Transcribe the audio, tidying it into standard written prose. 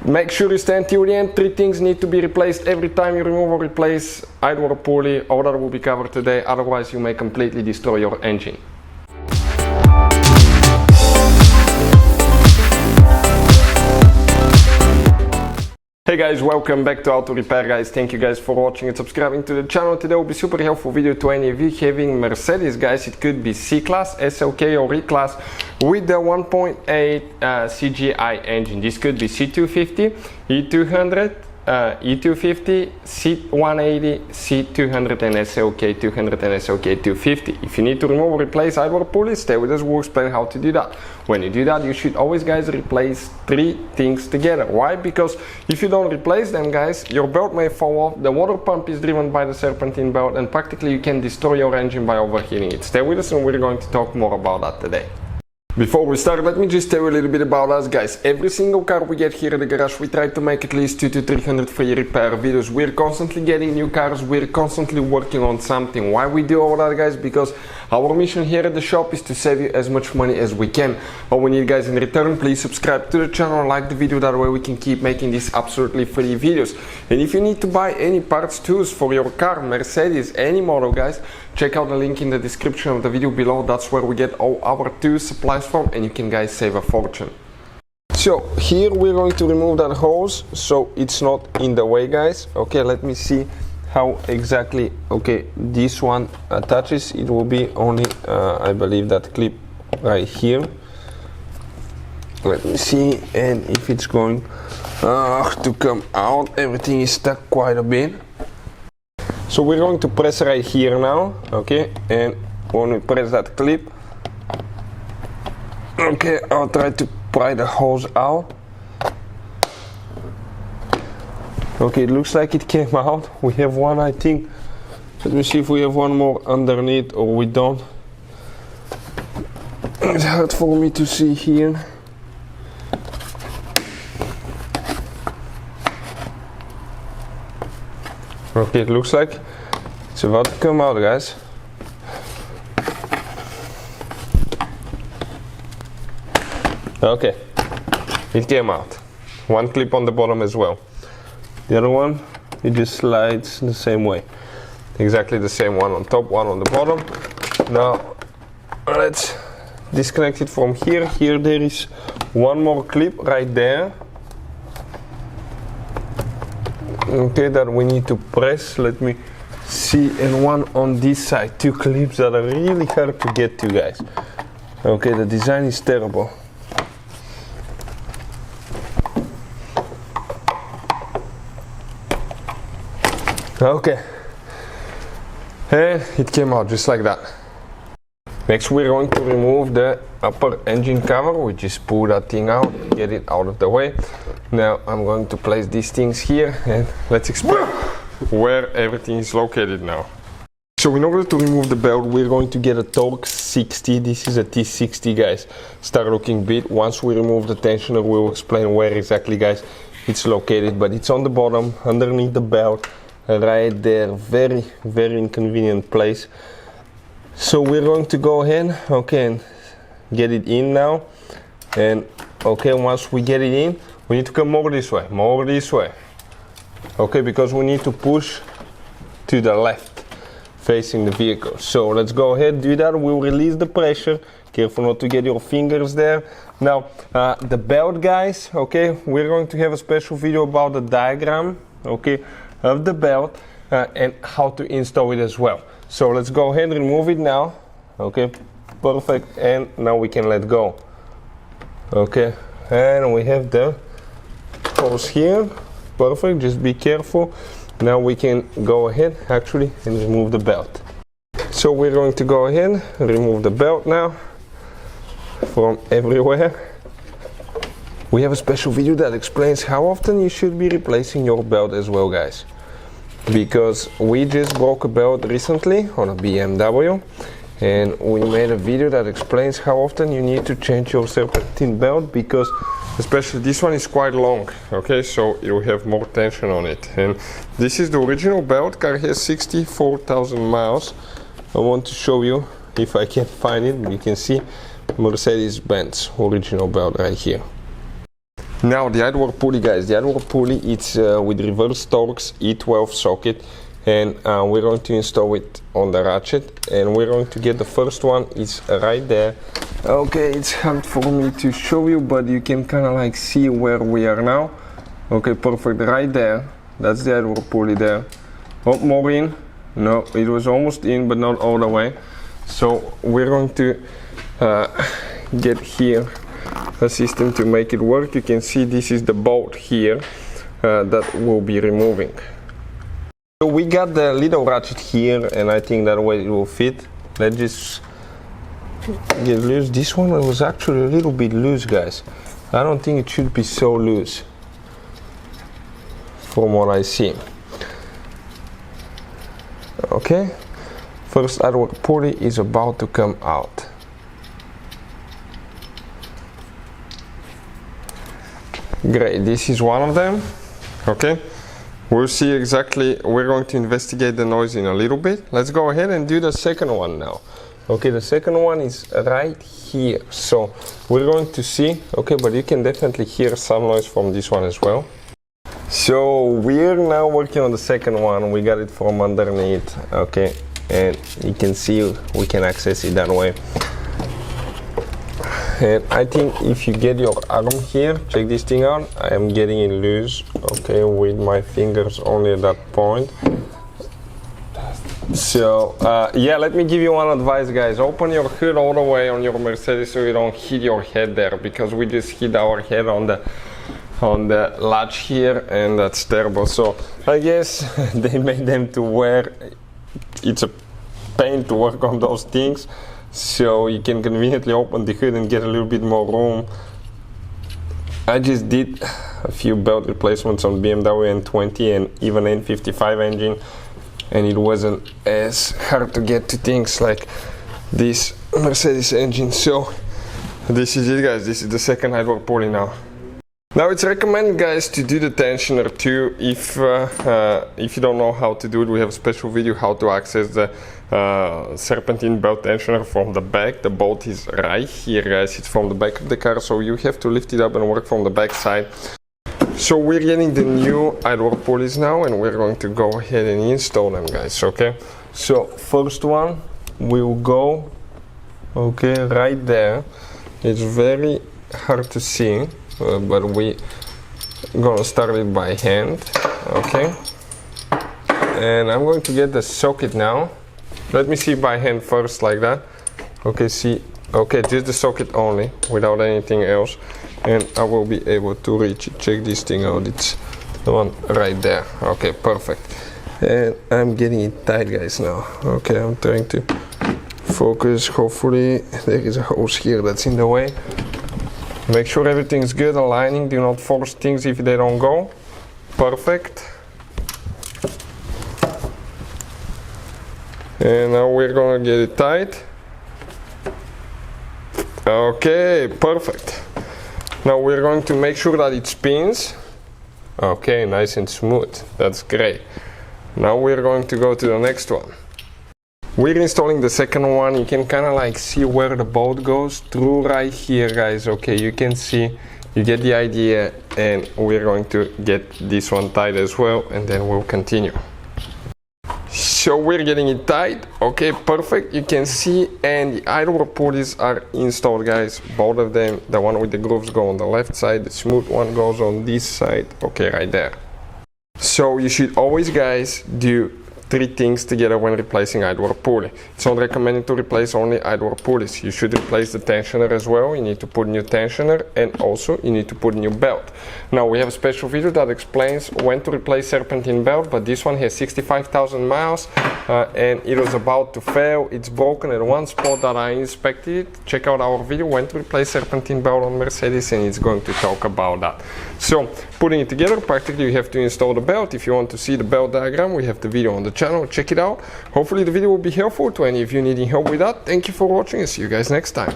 Make sure you stay until the end. 3 things need to be replaced every time you remove or replace either a pulley. All that will be covered today, otherwise you may completely destroy your engine. Hey guys, welcome back to Auto Repair guys. Thank you guys for watching and subscribing to the channel. Today will be super helpful video to any of you having Mercedes guys. It could be C-Class, SLK or E-Class with the 1.8 CGI engine. This could be C250, E200, E250, C180, C200 and Slk200 and Slk250. If you need to remove or replace either a pulley, stay with us, we'll explain how to do that. When you do that, you should always guys replace 3 things together. Why? Because if you don't replace them guys, your belt may fall off, the water pump is driven by the serpentine belt, and practically you can destroy your engine by overheating it. Stay with us and we're going to talk more about that today. Before we start, let me just tell you a little bit about us guys. Every single car we get here at the garage, we try to make at least 200 to 300 free repair videos. We're constantly getting new cars, we're constantly working on something. Why we do all that guys? Because our mission here at the shop is to save you as much money as we can. All we need guys in return, please subscribe to the channel, like the video, that way we can keep making these absolutely free videos. And if you need to buy any parts, tools for your car, Mercedes, any model guys, check out the link in the description of the video below. That's where we get all our tools, supplies from, and you can guys save a fortune. So here we're going to remove that hose so it's not in the way guys. Okay, let me see how exactly this one attaches. It will be only I believe that clip right here. Let me see, and if it's going to come out, everything is stuck quite a bit. So we're going to press right here now, okay, and when we press that clip, okay, I'll try to pry the hose out. Okay, it looks like it came out. We have one, I think. Let me see if we have one more underneath or we don't. It's hard for me to see here. Okay, it looks like it's about to come out guys. Okay, it came out. One clip on the bottom as well. The other one, it just slides the same way. Exactly the same, one on top, one on the bottom. Now, let's disconnect it from here. Here there is one more clip right there. Okay, that we need to press. Let me see, and one on this side. 2 clips that are really hard to get to guys. Okay, the design is terrible. Okay, and it came out just like that. Next we're going to remove the upper engine cover. We just pull that thing out, get it out of the way. Now I'm going to place these things here and let's explain where everything is located now. So in order to remove the belt, we're going to get a Torx 60. This is a T60 guys. Start looking bit. Once we remove the tensioner, we'll explain where exactly guys it's located, but it's on the bottom underneath the belt. Right there, very inconvenient place. So we're going to go ahead, okay, and get it in now. And okay, once we get it in, we need to come more this way, okay, because we need to push to the left facing the vehicle. So let's go ahead, do that. We'll release the pressure. Careful not to get your fingers there. Now the belt guys, okay, we're going to have a special video about the diagram, okay, of the belt and how to install it as well. So let's go ahead and remove it now. Okay, perfect, and now we can let go. Okay, and we have the hose here. Perfect, just be careful. Now we can go ahead actually and remove the belt. So we're going to go ahead and remove the belt now from everywhere. We have a special video that explains how often you should be replacing your belt as well guys, because we just broke a belt recently on a BMW and we made a video that explains how often you need to change your serpentine belt, because especially this one is quite long, okay, so it will have more tension on it. And this is the original belt. Car has 64,000 miles. I want to show you if I can find it. You can see Mercedes-Benz original belt right here. Now the idler pulley, guys, the idler pulley, it's with reverse Torx E12 socket, and we're going to install it on the ratchet, and we're going to get the first one is right there. Okay, it's hard for me to show you, but you can kind of like see where we are now. Okay, perfect, right there. That's the idler pulley there. Oh, more in. No, it was almost in, but not all the way. So we're going to get here a system to make it work. You can see this is the bolt here that we'll be removing. So we got the little ratchet here, and I think that way it will fit. Let's just get loose. This one was actually a little bit loose, guys. I don't think it should be so loose from what I see. Okay, first idler pulley is about to come out. Great, this is one of them. Okay, we'll see exactly, we're going to investigate the noise in a little bit. Let's go ahead and do the second one now. Okay, the second one is right here. So we're going to see, okay, but you can definitely hear some noise from this one as well. So we're now working on the second one. We got it from underneath, okay, and you can see we can access it that way. And I think if you get your arm here, check this thing out. I am getting it loose, okay, with my fingers only at that point. So yeah, let me give you one advice, guys. Open your hood all the way on your Mercedes so you don't hit your head there, because we just hit our head on the latch here, and that's terrible. So I guess they made them to wear, it's a pain to work on those things, so you can conveniently open the hood and get a little bit more room. I just did a few belt replacements on BMW N20 and even N55 engine, and it wasn't as hard to get to things like this Mercedes engine. So this is it, guys. This is the second idler pulley now. Now it's recommended, guys, to do the tensioner too. If you don't know how to do it, we have a special video how to access the serpentine belt tensioner from the back. The bolt is right here, guys. It's from the back of the car, so you have to lift it up and work from the back side. So we're getting the new idler pulleys now, and we're going to go ahead and install them, guys. Okay, so first one will go, okay, right there. It's very hard to see, but we're gonna start it by hand. Okay, and I'm going to get the socket now. Let me see by hand first, like that. Okay, see, okay, just the socket only, without anything else, and I will be able to reach it. Check this thing out, it's the one right there. Okay, perfect. And I'm getting it tight, guys, now. Okay, I'm trying to focus. Hopefully there is a hose here that's in the way. Make sure everything's good, aligning, do not force things if they don't go. Perfect. And now we're gonna get it tight. Okay, perfect. Now we're going to make sure that it spins. Okay, nice and smooth, that's great. Now we're going to go to the next one. We're installing the second one. You can kind of like see where the bolt goes through right here, guys. Okay, you can see, you get the idea, and we're going to get this one tight as well, and then we'll continue. So we're getting it tight. Okay, perfect. You can see, and the idler pulleys are installed, guys. Both of them. The one with the grooves go on the left side, the smooth one goes on this side. Okay, right there. So you should always, guys, do 3 things together when replacing idler pulley. It's not recommended to replace only idler pulleys. You should replace the tensioner as well. You need to put new tensioner, and also you need to put new belt. Now we have a special video that explains when to replace serpentine belt, but this one has 65,000 miles and it was about to fail. It's broken at one spot that I inspected it. Check out our video when to replace serpentine belt on Mercedes, and it's going to talk about that. So putting it together, practically you have to install the belt. If you want to see the belt diagram, we have the video on the channel. Check it out. Hopefully the video will be helpful to any of you needing help with that. Thank you for watching, and see you guys next time.